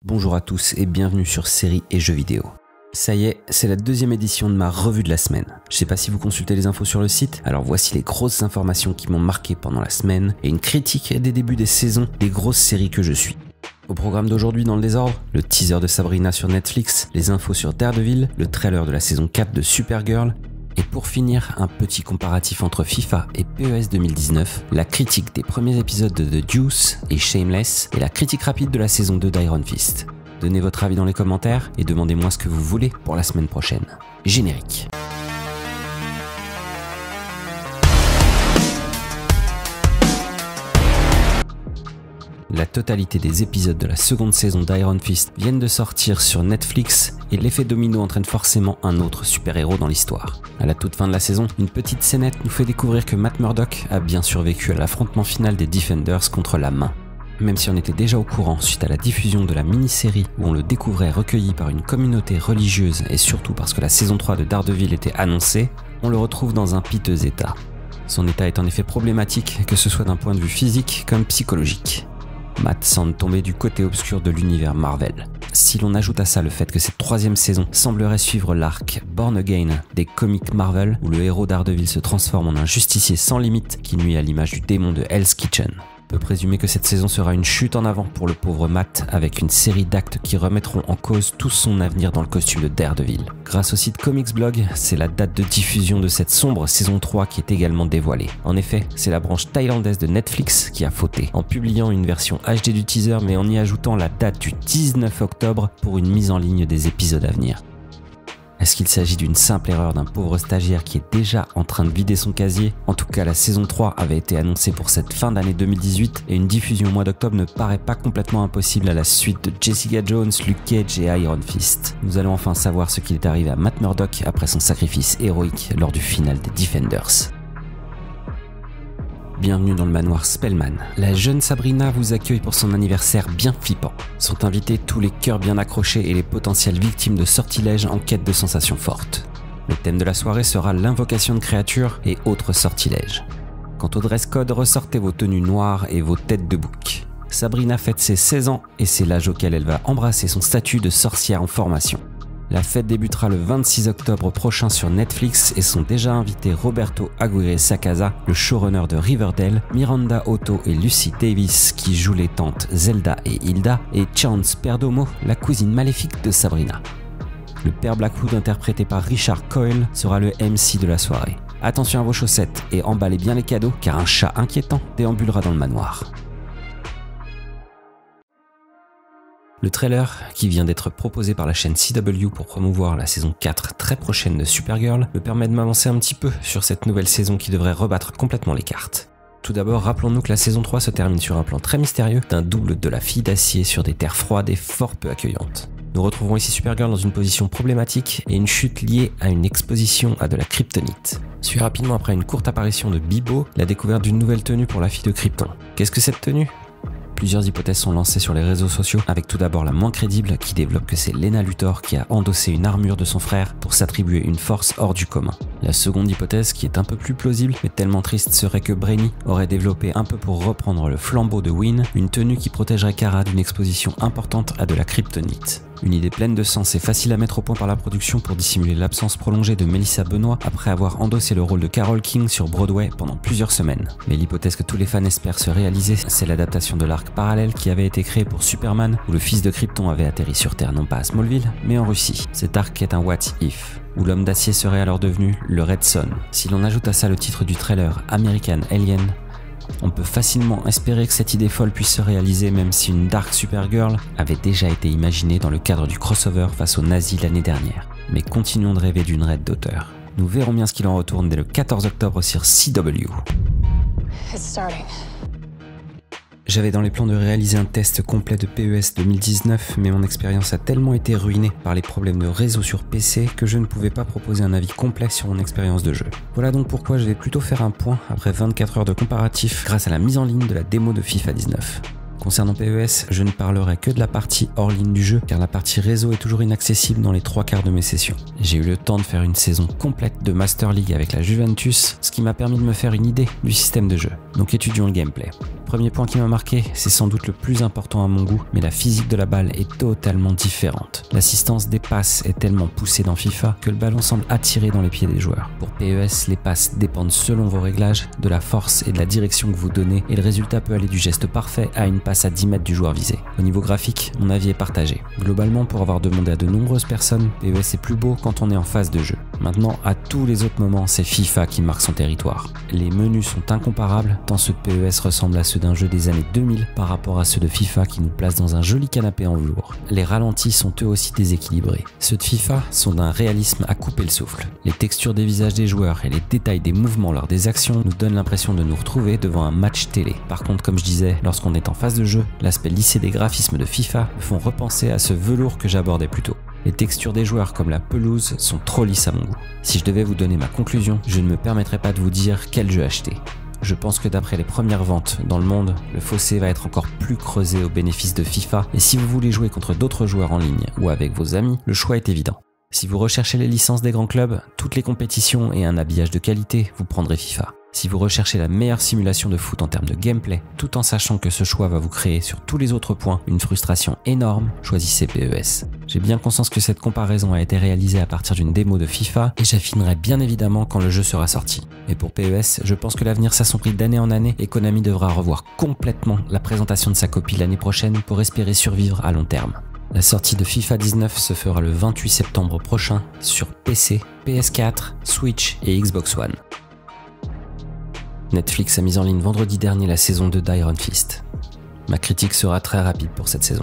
Bonjour à tous et bienvenue sur Séries et Jeux vidéo. Ça y est, c'est la deuxième édition de ma revue de la semaine. Je sais pas si vous consultez les infos sur le site, alors voici les grosses informations qui m'ont marqué pendant la semaine et une critique des débuts des saisons des grosses séries que je suis. Au programme d'aujourd'hui dans le désordre, le teaser de Sabrina sur Netflix, les infos sur Daredevil, le trailer de la saison 4 de Supergirl, et pour finir, un petit comparatif entre FIFA et PES 2019, la critique des premiers épisodes de The Deuce et Shameless, et la critique rapide de la saison 2 d'Iron Fist. Donnez votre avis dans les commentaires et demandez-moi ce que vous voulez pour la semaine prochaine. Générique. La totalité des épisodes de la seconde saison d'Iron Fist viennent de sortir sur Netflix et l'effet domino entraîne forcément un autre super-héros dans l'histoire. À la toute fin de la saison, une petite scénette nous fait découvrir que Matt Murdock a bien survécu à l'affrontement final des Defenders contre la Main. Même si on était déjà au courant suite à la diffusion de la mini-série où on le découvrait recueilli par une communauté religieuse et surtout parce que la saison 3 de Daredevil était annoncée, on le retrouve dans un piteux état. Son état est en effet problématique, que ce soit d'un point de vue physique comme psychologique. Matt semble tomber du côté obscur de l'univers Marvel. Si l'on ajoute à ça le fait que cette troisième saison semblerait suivre l'arc Born Again des comics Marvel, où le héros Daredevil se transforme en un justicier sans limite qui nuit à l'image du démon de Hell's Kitchen. On peut présumer que cette saison sera une chute en avant pour le pauvre Matt, avec une série d'actes qui remettront en cause tout son avenir dans le costume de Daredevil. Grâce au site Comics Blog, c'est la date de diffusion de cette sombre saison 3 qui est également dévoilée. En effet, c'est la branche thaïlandaise de Netflix qui a fauté, en publiant une version HD du teaser mais en y ajoutant la date du 19 octobre pour une mise en ligne des épisodes à venir. Est-ce qu'il s'agit d'une simple erreur d'un pauvre stagiaire qui est déjà en train de vider son casier? En tout cas, la saison 3 avait été annoncée pour cette fin d'année 2018 et une diffusion au mois d'octobre ne paraît pas complètement impossible à la suite de Jessica Jones, Luke Cage et Iron Fist. Nous allons enfin savoir ce qu'il est arrivé à Matt Murdock après son sacrifice héroïque lors du final des Defenders. Bienvenue dans le manoir Spellman. La jeune Sabrina vous accueille pour son anniversaire bien flippant. Sont invités tous les cœurs bien accrochés et les potentielles victimes de sortilèges en quête de sensations fortes. Le thème de la soirée sera l'invocation de créatures et autres sortilèges. Quant au dress code, ressortez vos tenues noires et vos têtes de bouc. Sabrina fête ses 16 ans et c'est l'âge auquel elle va embrasser son statut de sorcière en formation. La fête débutera le 26 octobre prochain sur Netflix et sont déjà invités Roberto Aguirre Sacasa, le showrunner de Riverdale, Miranda Otto et Lucy Davis qui jouent les tantes Zelda et Hilda, et Chance Perdomo, la cousine maléfique de Sabrina. Le père Blackwood, interprété par Richard Coyle, sera le MC de la soirée. Attention à vos chaussettes et emballez bien les cadeaux car un chat inquiétant déambulera dans le manoir. Le trailer, qui vient d'être proposé par la chaîne CW pour promouvoir la saison 4 très prochaine de Supergirl, me permet de m'avancer un petit peu sur cette nouvelle saison qui devrait rebattre complètement les cartes. Tout d'abord, rappelons-nous que la saison 3 se termine sur un plan très mystérieux d'un double de la fille d'acier sur des terres froides et fort peu accueillantes. Nous retrouverons ici Supergirl dans une position problématique et une chute liée à une exposition à de la kryptonite. Suit rapidement après une courte apparition de Bibo, la découverte d'une nouvelle tenue pour la fille de Krypton. Qu'est-ce que cette tenue ? Plusieurs hypothèses sont lancées sur les réseaux sociaux, avec tout d'abord la moins crédible qui développe que c'est Lena Luthor qui a endossé une armure de son frère pour s'attribuer une force hors du commun. La seconde hypothèse, qui est un peu plus plausible mais tellement triste, serait que Brainy aurait développé un peu pour reprendre le flambeau de Winn, une tenue qui protégerait Kara d'une exposition importante à de la kryptonite. Une idée pleine de sens et facile à mettre au point par la production pour dissimuler l'absence prolongée de Melissa Benoist après avoir endossé le rôle de Carole King sur Broadway pendant plusieurs semaines. Mais l'hypothèse que tous les fans espèrent se réaliser, c'est l'adaptation de l'arc parallèle qui avait été créé pour Superman, où le fils de Krypton avait atterri sur Terre non pas à Smallville, mais en Russie. Cet arc est un what if, où l'homme d'acier serait alors devenu le Red Son. Si l'on ajoute à ça le titre du trailer American Alien, on peut facilement espérer que cette idée folle puisse se réaliser même si une Dark Supergirl avait déjà été imaginée dans le cadre du crossover face aux nazis l'année dernière. Mais continuons de rêver d'une raide d'auteur. Nous verrons bien ce qu'il en retourne dès le 14 octobre sur CW. J'avais dans les plans de réaliser un test complet de PES 2019, mais mon expérience a tellement été ruinée par les problèmes de réseau sur PC que je ne pouvais pas proposer un avis complet sur mon expérience de jeu. Voilà donc pourquoi je vais plutôt faire un point après 24 heures de comparatif grâce à la mise en ligne de la démo de FIFA 19. Concernant PES, je ne parlerai que de la partie hors ligne du jeu car la partie réseau est toujours inaccessible dans les 3/4 de mes sessions. J'ai eu le temps de faire une saison complète de Master League avec la Juventus, ce qui m'a permis de me faire une idée du système de jeu. Donc étudions le gameplay. Premier point qui m'a marqué, c'est sans doute le plus important à mon goût, mais la physique de la balle est totalement différente. L'assistance des passes est tellement poussée dans FIFA que le ballon semble attirer dans les pieds des joueurs. Pour PES, les passes dépendent selon vos réglages, de la force et de la direction que vous donnez, et le résultat peut aller du geste parfait à une passe à 10 mètres du joueur visé. Au niveau graphique, mon avis est partagé. Globalement, pour avoir demandé à de nombreuses personnes, PES est plus beau quand on est en phase de jeu. Maintenant, à tous les autres moments, c'est FIFA qui marque son territoire. Les menus sont incomparables, tant ceux de PES ressemblent à ceux d'un jeu des années 2000 par rapport à ceux de FIFA qui nous placent dans un joli canapé en velours. Les ralentis sont eux aussi déséquilibrés. Ceux de FIFA sont d'un réalisme à couper le souffle. Les textures des visages des joueurs et les détails des mouvements lors des actions nous donnent l'impression de nous retrouver devant un match télé. Par contre, comme je disais, lorsqu'on est en phase de jeu, l'aspect lissé des graphismes de FIFA me font repenser à ce velours que j'abordais plus tôt. Les textures des joueurs comme la pelouse sont trop lisses à mon goût. Si je devais vous donner ma conclusion, je ne me permettrais pas de vous dire quel jeu acheter. Je pense que d'après les premières ventes dans le monde, le fossé va être encore plus creusé au bénéfice de FIFA, et si vous voulez jouer contre d'autres joueurs en ligne ou avec vos amis, le choix est évident. Si vous recherchez les licences des grands clubs, toutes les compétitions et un habillage de qualité, vous prendrez FIFA. Si vous recherchez la meilleure simulation de foot en termes de gameplay, tout en sachant que ce choix va vous créer sur tous les autres points une frustration énorme, choisissez PES. J'ai bien conscience que cette comparaison a été réalisée à partir d'une démo de FIFA et j'affinerai bien évidemment quand le jeu sera sorti. Mais pour PES, je pense que l'avenir s'assombrit d'année en année et Konami devra revoir complètement la présentation de sa copie l'année prochaine pour espérer survivre à long terme. La sortie de FIFA 19 se fera le 28 septembre prochain sur PC, PS4, Switch et Xbox One. Netflix a mis en ligne vendredi dernier la saison 2 d'Iron Fist. Ma critique sera très rapide pour cette saison.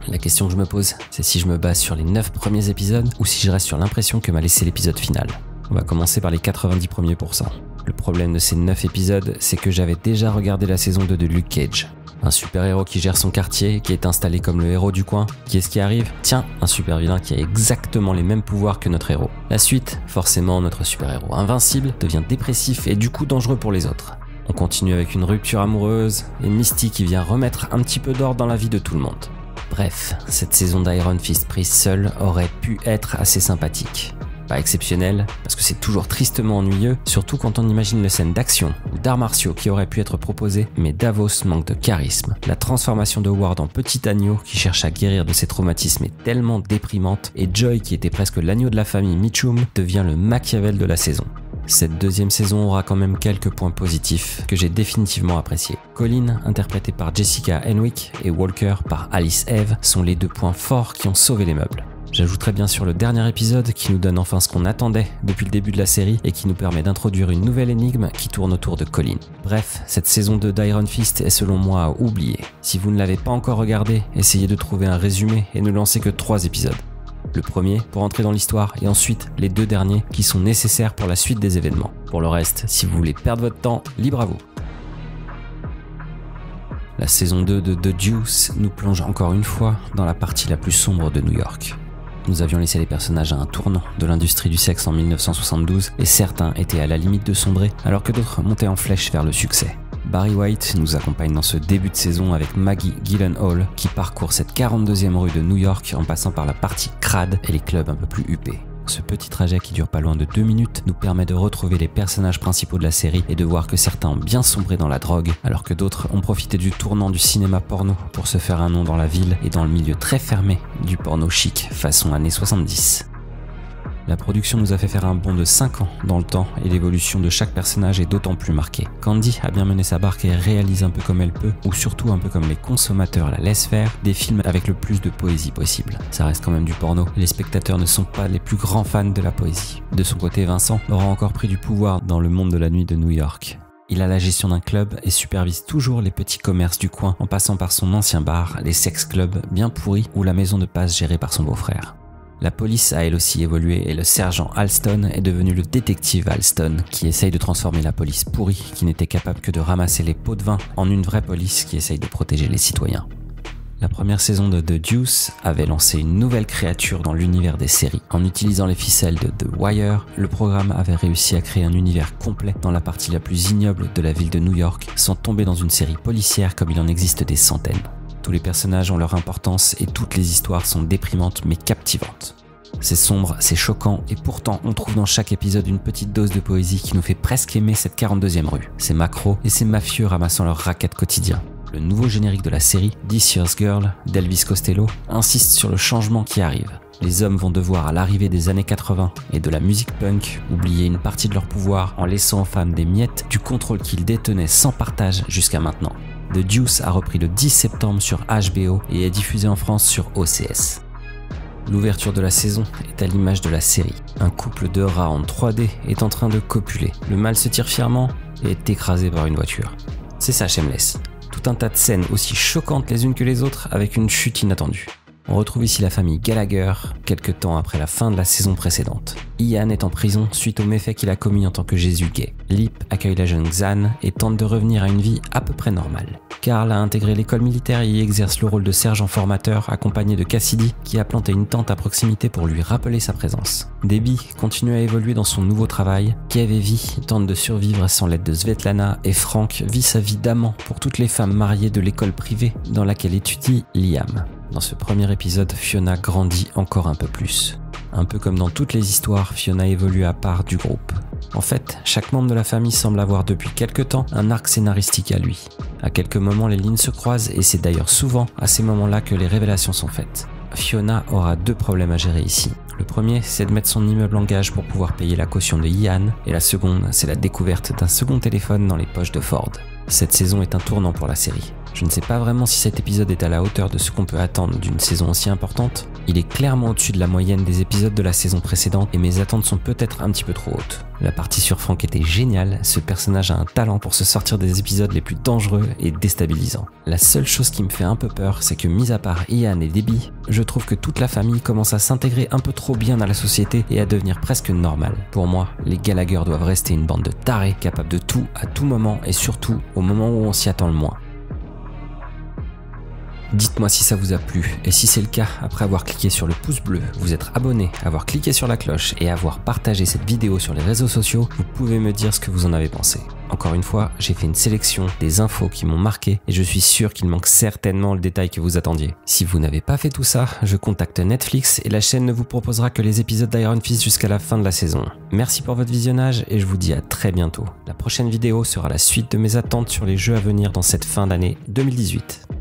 La question que je me pose, c'est si je me base sur les 9 premiers épisodes ou si je reste sur l'impression que m'a laissé l'épisode final. On va commencer par les 90 premiers pourcents. Le problème de ces 9 épisodes, c'est que j'avais déjà regardé la saison 2 de Luke Cage. Un super-héros qui gère son quartier, qui est installé comme le héros du coin. Qui est-ce qui arrive? Tiens, un super-vilain qui a exactement les mêmes pouvoirs que notre héros. La suite, forcément, notre super-héros invincible devient dépressif et du coup dangereux pour les autres. On continue avec une rupture amoureuse et Misty qui vient remettre un petit peu d'ordre dans la vie de tout le monde. Bref, cette saison d'Iron Fist prise seule aurait pu être assez sympathique. Pas exceptionnel, parce que c'est toujours tristement ennuyeux, surtout quand on imagine les scènes d'action ou d'arts martiaux qui auraient pu être proposées, mais Davos manque de charisme. La transformation de Ward en petit agneau qui cherche à guérir de ses traumatismes est tellement déprimante, et Joy, qui était presque l'agneau de la famille Mitchum, devient le Machiavel de la saison. Cette deuxième saison aura quand même quelques points positifs que j'ai définitivement appréciés. Colleen, interprétée par Jessica Henwick, et Walker par Alice Eve, sont les deux points forts qui ont sauvé les meubles. J'ajouterai bien sûr le dernier épisode qui nous donne enfin ce qu'on attendait depuis le début de la série et qui nous permet d'introduire une nouvelle énigme qui tourne autour de Colleen. Bref, cette saison 2 d'Iron Fist est selon moi à oublier. Si vous ne l'avez pas encore regardé, essayez de trouver un résumé et ne lancez que 3 épisodes. Le premier pour entrer dans l'histoire et ensuite les 2 derniers qui sont nécessaires pour la suite des événements. Pour le reste, si vous voulez perdre votre temps, libre à vous. La saison 2 de The Deuce nous plonge encore une fois dans la partie la plus sombre de New York. Nous avions laissé les personnages à un tournant de l'industrie du sexe en 1972 et certains étaient à la limite de sombrer alors que d'autres montaient en flèche vers le succès. Barry White nous accompagne dans ce début de saison avec Maggie Gyllenhaal qui parcourt cette 42e rue de New York en passant par la partie crade et les clubs un peu plus huppés. Ce petit trajet qui dure pas loin de 2 minutes nous permet de retrouver les personnages principaux de la série et de voir que certains ont bien sombré dans la drogue alors que d'autres ont profité du tournant du cinéma porno pour se faire un nom dans la ville et dans le milieu très fermé du porno chic façon années 70. La production nous a fait faire un bond de 5 ans dans le temps et l'évolution de chaque personnage est d'autant plus marquée. Candy a bien mené sa barque et réalise un peu comme elle peut, ou surtout un peu comme les consommateurs la laissent faire, des films avec le plus de poésie possible. Ça reste quand même du porno, les spectateurs ne sont pas les plus grands fans de la poésie. De son côté, Vincent aura encore pris du pouvoir dans le monde de la nuit de New York. Il a la gestion d'un club et supervise toujours les petits commerces du coin en passant par son ancien bar, les sex clubs bien pourris ou la maison de passe gérée par son beau-frère. La police a elle aussi évolué et le sergent Alston est devenu le détective Alston qui essaye de transformer la police pourrie qui n'était capable que de ramasser les pots de vin en une vraie police qui essaye de protéger les citoyens. La première saison de The Deuce avait lancé une nouvelle créature dans l'univers des séries. En utilisant les ficelles de The Wire, le programme avait réussi à créer un univers complet dans la partie la plus ignoble de la ville de New York sans tomber dans une série policière comme il en existe des centaines. Tous les personnages ont leur importance et toutes les histoires sont déprimantes mais captivantes. C'est sombre, c'est choquant, et pourtant on trouve dans chaque épisode une petite dose de poésie qui nous fait presque aimer cette 42e rue. Ces macros et ces mafieux ramassant leur racket quotidien. Le nouveau générique de la série, This Year's Girl, d'Elvis Costello, insiste sur le changement qui arrive. Les hommes vont devoir, à l'arrivée des années 80 et de la musique punk, oublier une partie de leur pouvoir en laissant aux femmes des miettes du contrôle qu'ils détenaient sans partage jusqu'à maintenant. The Deuce a repris le 10 septembre sur HBO et est diffusé en France sur OCS. L'ouverture de la saison est à l'image de la série. Un couple de rats en 3D est en train de copuler. Le mâle se tire fièrement et est écrasé par une voiture. C'est ça Shameless. Tout un tas de scènes aussi choquantes les unes que les autres avec une chute inattendue. On retrouve ici la famille Gallagher, quelques temps après la fin de la saison précédente. Ian est en prison suite aux méfaits qu'il a commis en tant que Jésus gay. Lip accueille la jeune Xan et tente de revenir à une vie à peu près normale. Carl a intégré l'école militaire et y exerce le rôle de sergent formateur accompagné de Cassidy qui a planté une tente à proximité pour lui rappeler sa présence. Debbie continue à évoluer dans son nouveau travail. Kev et Vi tentent de survivre sans l'aide de Svetlana et Frank vit sa vie d'amant pour toutes les femmes mariées de l'école privée dans laquelle étudie Liam. Dans ce premier épisode, Fiona grandit encore un peu plus. Un peu comme dans toutes les histoires, Fiona évolue à part du groupe. En fait, chaque membre de la famille semble avoir depuis quelque temps un arc scénaristique à lui. À quelques moments, les lignes se croisent et c'est d'ailleurs souvent à ces moments-là que les révélations sont faites. Fiona aura deux problèmes à gérer ici. Le premier, c'est de mettre son immeuble en gage pour pouvoir payer la caution de Ian, et la seconde, c'est la découverte d'un second téléphone dans les poches de Ford. Cette saison est un tournant pour la série. Je ne sais pas vraiment si cet épisode est à la hauteur de ce qu'on peut attendre d'une saison aussi importante. Il est clairement au-dessus de la moyenne des épisodes de la saison précédente et mes attentes sont peut-être un petit peu trop hautes. La partie sur Frank était géniale, ce personnage a un talent pour se sortir des épisodes les plus dangereux et déstabilisants. La seule chose qui me fait un peu peur, c'est que mis à part Ian et Debbie, je trouve que toute la famille commence à s'intégrer un peu trop bien dans la société et à devenir presque normale. Pour moi, les Gallagher doivent rester une bande de tarés capables de tout à tout moment et surtout au moment où on s'y attend le moins. Dites-moi si ça vous a plu et si c'est le cas, après avoir cliqué sur le pouce bleu, vous êtes abonné, avoir cliqué sur la cloche et avoir partagé cette vidéo sur les réseaux sociaux, vous pouvez me dire ce que vous en avez pensé. Encore une fois, j'ai fait une sélection des infos qui m'ont marqué et je suis sûr qu'il manque certainement le détail que vous attendiez. Si vous n'avez pas fait tout ça, je contacte Netflix et la chaîne ne vous proposera que les épisodes d'Iron Fist jusqu'à la fin de la saison. Merci pour votre visionnage et je vous dis à très bientôt. La prochaine vidéo sera la suite de mes attentes sur les jeux à venir dans cette fin d'année 2018.